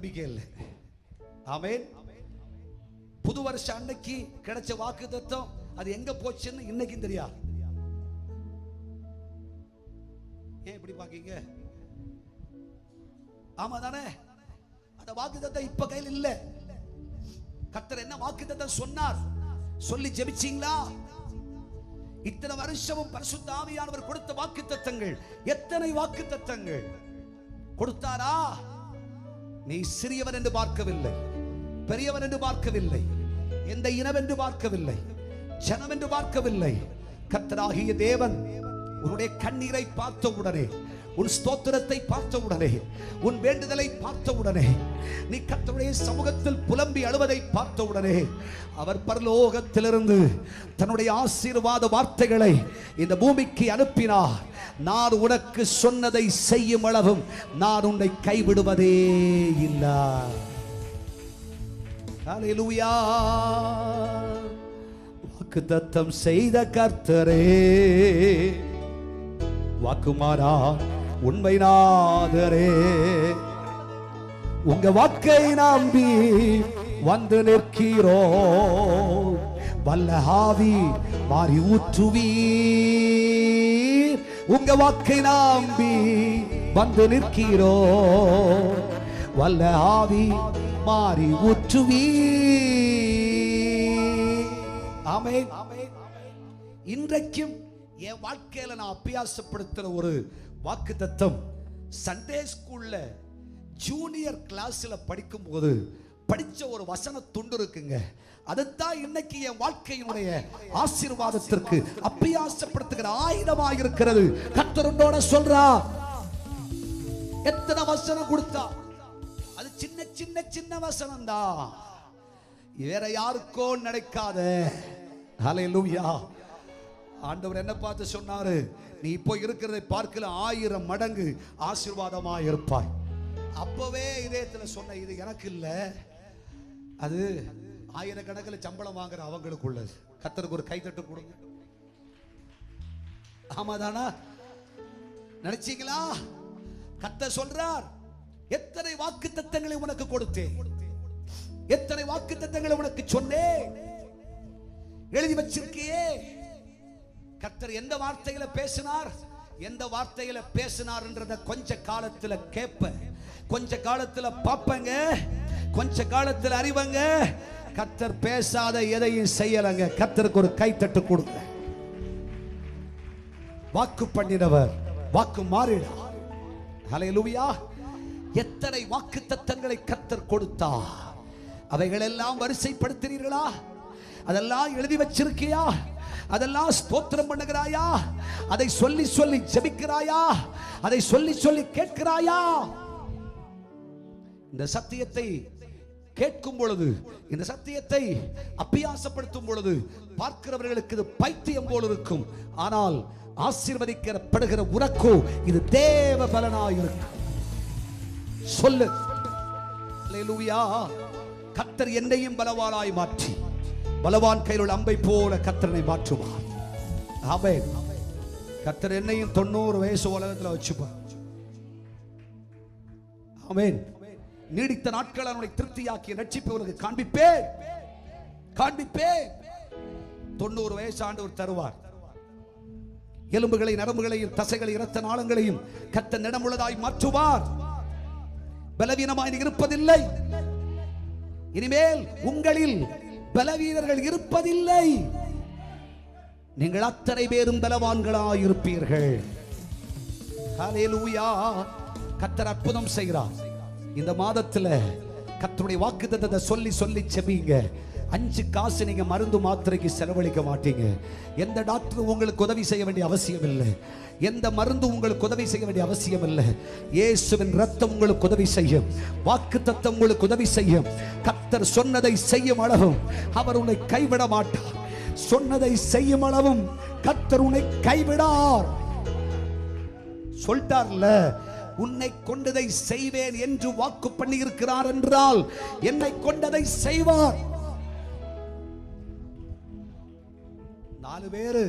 நம்பிக்கை இல்லை. ஆமென். புது வருஷம் அன்னைக்கு கிடைச்ச வாக்குத்தத்தம் அது எங்க போச்சுன்னு இன்னைக்கும் தெரியாது. ஏன் இப்படி பாக்கீங்க? ஆமா தானே? அந்த வாக்குத்தத்தம் இப்ப கையில் இல்ல. கர்த்தர் என்ன வாக்குத்தத்தம் சொன்னார் சொல்லி ஜெபிச்சீங்களா? இத்தனை வருஷமும் பரிசுத்த ஆவியானவர் கொடுத்த வாக்குத்தத்தங்கள் எத்தனை வாக்குத்தத்தங்கள் கொடுத்தாரா? நீ சிறியவன் என்று பார்க்கவில்லை, பெரியவன் என்று பார்க்கவில்லை, எந்த இனம் என்று பார்க்கவில்லை, ஜனம் என்று பார்க்கவில்லை. கர்த்தராகிய தேவன் உன்னுடைய கண்ணீரை பார்த்த உடனே, உன் ஸ்தோத்திரத்தை பார்த்த உடனே, உன் வேண்டுதலை பார்த்த உடனே, நீ கர்த்தருடைய சமூகத்தில் புலம்பி அழுவதை பார்த்த உடனே அவர் பரலோகத்திலிருந்து தன்னுடைய ஆசீர்வாத வார்த்தைகளை இந்த பூமிக்கு அனுப்பினார். நான் உனக்கு சொன்னதை செய்யும் அளவும் நான் உன்னை கைவிடுவதே இல்லை. ஹல்லேலூயா. வாக்குத்தத்தம் செய்த கர்த்தரே, வாக்குமாறா உண்மை நாதரே, உங்க வாக்கை நம்பி வந்து நிற்கிறோம். வல்ல ஆவி மாறி ஊற்றுவீர். உங்க வாக்கை நம்பி வந்து நிற்கிறோம். வல்ல ஆவி மாறி ஊற்றுவீர். ஆமென். இன்றைக்கும் என் வாழ்க்கையில நான் அபியாசப்படுத்துற ஒரு வாக்குத்தத்தம், சண்டே ஸ்கூல்ல ஜூனியர் கிளாஸ்ல படிக்கும் போது படிச்ச ஒரு வசன துண்டு இருக்குங்க. அதுதான் இன்னைக்கு என் வாழ்க்கையினுடைய ஆசீர்வாதத்திற்கு அபியாசப்படுத்துகிற ஆயுதமாக இருக்கிறது. கர்த்தரோட சொல்றா, எத்தனை வசனம் கொடுத்தா அது சின்ன சின்ன சின்ன வசனம் தான், வேற யாருக்கோ நடக்காத. ஹல்லேலூயா. ஆண்டவர் என்ன பார்த்து சொன்னாரு, நீ இப்போ இருக்கிறதை பார்க்கல 1000 மடங்கு ஆசீர்வாதமாக இருப்பாய். அப்பவே இதயத்துல சொன்ன, இது எனக்கு இல்ல, அது ஆயிரக்கணக்கில் சம்பளம் வாங்குற அவங்களுக்கு உள்ளது. கர்த்தருக்கு ஒரு கைத்தட்டு கொடுங்க. ஆமாதானா? நினைச்சீங்களா? கர்த்தர் சொல்றார், எத்தனை வாக்குத்தத்தங்களை உனக்கு கொடுத்தேன், எத்தனை வாக்குத்தத்தங்களை உனக்கு சொன்னேன், எழுதி வச்சிருக்கியே. கர்த்தர் எந்த வார்த்தையில பேசினார், எந்த வார்த்தையில பேசினார் என்றத கொஞ்ச காலத்துல கேட்ப, கொஞ்ச காலத்துல பாப்பங்க, கொஞ்ச காலத்துல அறிவங்க. கர்த்தர் பேசாத எதையும் செய்யலங்க. கர்த்தருக்கு ஒரு கைத்தட்டு கொடுங்க. வாக்கு பண்ணினவர் வாக்கு மாறினார். ஹல்லேலூயா. எத்தனை வாக்குத்தத்தங்களை கர்த்தர் கொடுத்தார், அவைகள் எல்லாம் வரிசைப்படுத்தினீர்களா? அதெல்லாம் எழுதி வச்சிருக்கியா? அதெல்லாம் ஸ்தோத்திரம் பண்ணுகிறாயா? அதை சொல்லி சொல்லி ஜெபிக்கிறாயா? அதை சொல்லி சொல்லி கேட்கிறாயா? இந்த சத்தியத்தை கேட்கும் பொழுது, இந்த சத்தியத்தை அபியாசப்படுத்தும் பொழுது பார்க்கிறவர்களுக்கு இது பைத்தியம் போல இருக்கும். ஆனால் ஆசீர்வதிக்கப்படுகிற உனக்கோ இது தேவ பலனாயிருக்கும். சொல்லு. ஹல்லேலூயா. கர்த்தர் என்னையும் பலவானாய் மாற்றி, பலவான் கையில் உள்ள அம்பை போல கர்த்தரை மாற்றுவார். ஆமென். கர்த்தர் என்னையும் 90 வயசு உலகத்தில் வச்சுப்பார். ஆமென். நீடித்த நாட்கள் அவனை திருப்தியாக்கி ரட்சிப்பவர்களுக்கு காண்பிப்பேன், காண்பிப்பேன். 90 வயசு ஆண்டவர் தருவார். எலும்புகளை, நரம்புகளையும், தசைகளை, இரத்த நாளங்களையும் கர்த்தர் நிடமுள்ளதாய் மாற்றுவார். பலவீனமாய் இருப்பதில்லை. இனிமேல் உங்களில் பலவீனர்கள் இருப்பதில்லை. நீங்கள் அத்தனை பேரும் பலவான்களாய் இருப்பீர்கள். ஹல்லேலூயா. கர்த்தர் அற்புதம் செய்கிறார். இந்த மாதத்துல கர்த்தருடைய வாக்குத்தத்தத்தை சொல்லி சொல்லி செபிங்க. 5 காசு நீங்க மருந்து மாத்திரைக்கு செலவழிக்க மாட்டீங்க. எந்த டாக்டரும் உங்களுக்கு உதவி செய்ய வேண்டிய அவசியம் இல்லை. எந்த மருந்து உங்களுக்கு உதவி செய்ய வேண்டிய அவசியம் இல்லை. இயேசுவின் இரத்தம் உங்களுக்கு உதவி செய்யும். வாக்குத்தத்தம் உங்களுக்கு உதவி செய்யும். கர்த்தர் சொன்னதை செய்யும் அளவும் அவர் உன்னை கைவிட மாட்டார். சொன்னதை செய்யும் அளவும் கர்த்தர் உன்னை கைவிடார். சொல்லிட்டார்ல, உன்னை கொண்டதை செய்வேன் என்று வாக்கு பண்ணி இருக்கிறார் என்றால் என்னை கொண்டதை செய்வார். 4 பேரு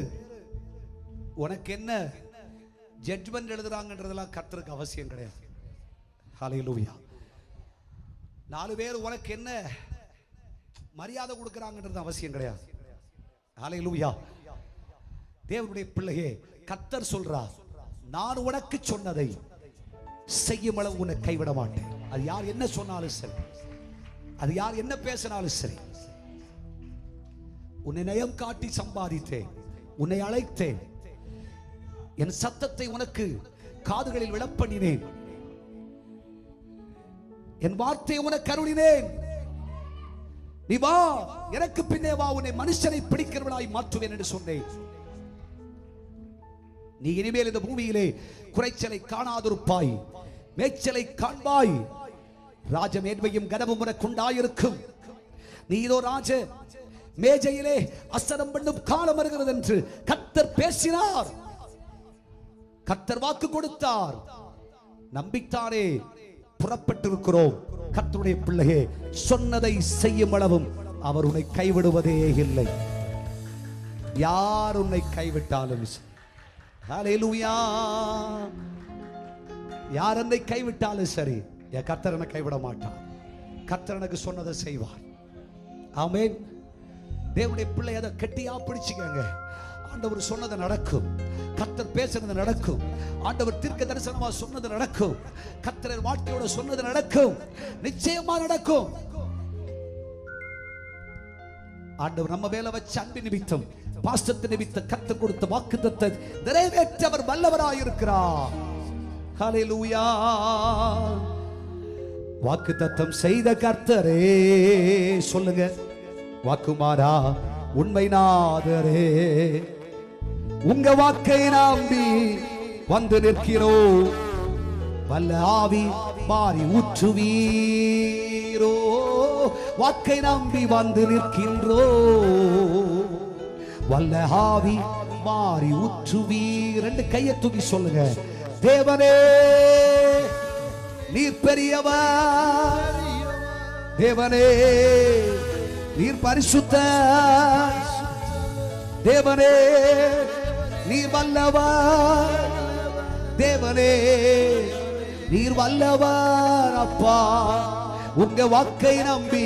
உனக்கு என்ன ஜட்ஜ்மெண்ட் எழுதுறாங்கன்றதெல்லாம் கர்த்தருக்கு அவசியம் கிடையாது. ஹல்லேலூயா. 4 பேர் உனக்கு என்ன மரியாதை கொடுக்கறாங்கன்றது அவசியம் கிடையாது. ஹல்லேலூயா. தேவனுடைய பிள்ளையே, கர்த்தர் சொல்றார், நான் உனக்கு சொன்னதை செய்யும் அளவு உன்னை கைவிட மாட்டேன். அது யார் என்ன சொன்னாலும் சரி, அது யார் என்ன பேசினாலும் சரி. உன்னை நயம் காட்டி சம்பாதித்தேன், உன்னை அழைத்தேன், என் சத்தத்தை உனக்கு காதுகளில் விழப்பண்ணினேன், என் வார்த்தையை உனக்கு அருளினேன். நீ வா, எனக்கு பின்னே வா, உன்னை மனுஷனை பிடிக்கிறவனாய் மாற்றுவேன் என்று சொன்னேன். நீ இனிமேல் இந்த பூமியிலே குறைச்சலை காணாதிருப்பாய், மேய்ச்சலை காண்பாய். ராஜ மேன்மையும் கனமும் உனக்கு உண்டாயிருக்கும். நீ இதோ ராஜ மேஜையிலே அசனம் பண்ணும் காலம் வருகிறது என்று கர்த்தர் பேசினார். கர்த்தர் வாக்கு கொடுத்தார். நம்பித்தானே புறப்பட்டிருக்கிறோம். கர்த்தருடைய பிள்ளையே, சொன்னதை செய்யும் அளவும் அவர் உன்னை கைவிடுவதே இல்லை. யார் உன்னை கைவிட்டாலும், ஹல்லேலூயா, யார் என்னை கைவிட்டாலும் சரி, என் கர்த்தர் என்னை கைவிட மாட்டார். கர்த்தர் எனக்கு சொன்னதை செய்வார். ஆமென். தேவனுடைய பிள்ளை அதை கெட்டியா பிடிச்சுக்கங்க. ஆண்டவர் சொன்னது நடக்கும். கர்த்தர் பேசுறது நடக்கும். ஆண்டவர் தீர்க்க தரிசனமா சொன்னது நடக்கும். கர்த்தர் வாழ்க்கையோட சொன்னது நடக்கும். நிச்சயமா நடக்கும். ஆண்டவர் நம்ம மேல வச்ச அன்பு நிமித்தம், பாசத்து நிமித்தம் கர்த்தர் கொடுத்த வாக்குத்தத்தத்தை நிறைவேற்ற அவர் வல்லவராய் இருக்கிறார். ஹல்லேலூயா. வாக்குத்தத்தம் செய்த கர்த்தரே, சொல்லுங்க, வாக்குமாரா உண்மை நாதரே, உங்க வாக்கை நம்பி வந்து நிற்கிறோம். வல்ல ஆவி மாறி ஊற்றுவீரோ, வாக்கை நம்பி வந்து நிற்கின்றோ. வல்ல ஆவி மாறி ஊற்றுவீர். 2 கையை தூக்கி சொல்லுங்க, தேவனே நீர் பெரியவர், தேவனே நீர் பரிசுத்தர், தேவனே நீர் வல்லவர், தேவனே நீர் வல்லவர். அப்பா, உங்க வாக்கை நம்பி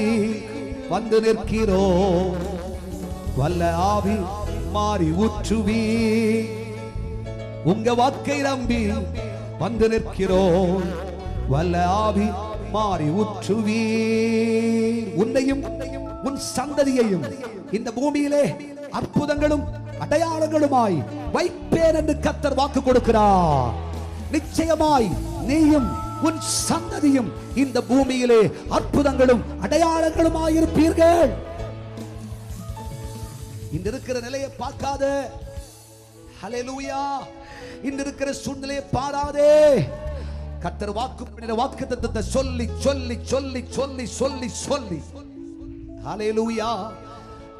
வந்து நிற்கிறோம். வல்ல ஆவி மாறி ஊற்றுவி, உங்க வாக்கை நம்பி வந்து நிற்கிறோம். வல்ல ஆவி மாறி ஊற்றுவி, உன்னையும் உன் சந்ததியையும் இந்த பூமியிலே அற்புதங்களும் அடையாளங்களுமாய் வைப்பேன் என்று கர்த்தர் வாக்கு கொடுக்கிறார். நிச்சயமாய் நீயும் உன் சந்ததியும் இந்த பூமியிலே அற்புதங்களும் அடையாளங்களுமாய் இருப்பீர்கள். இந்த இருக்கிற நிலையை பார்க்காத, ஹல்லேலூயா, இந்த இருக்கிற சூழ்நிலையை பாராதே. கர்த்தர் வாக்குத்தத்தத்தை சொல்லி சொல்லி சொல்லி சொல்லி சொல்லி சொல்லி, ஹல்லேலூயா,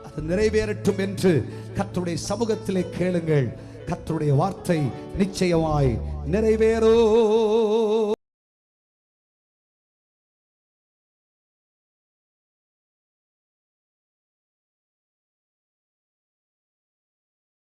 அது நிறைவேறட்டும் என்று கர்த்தருடைய சமூகத்திலே கேளுங்கள். கர்த்தருடைய வார்த்தை நிச்சயமாய் நிறைவேறும்.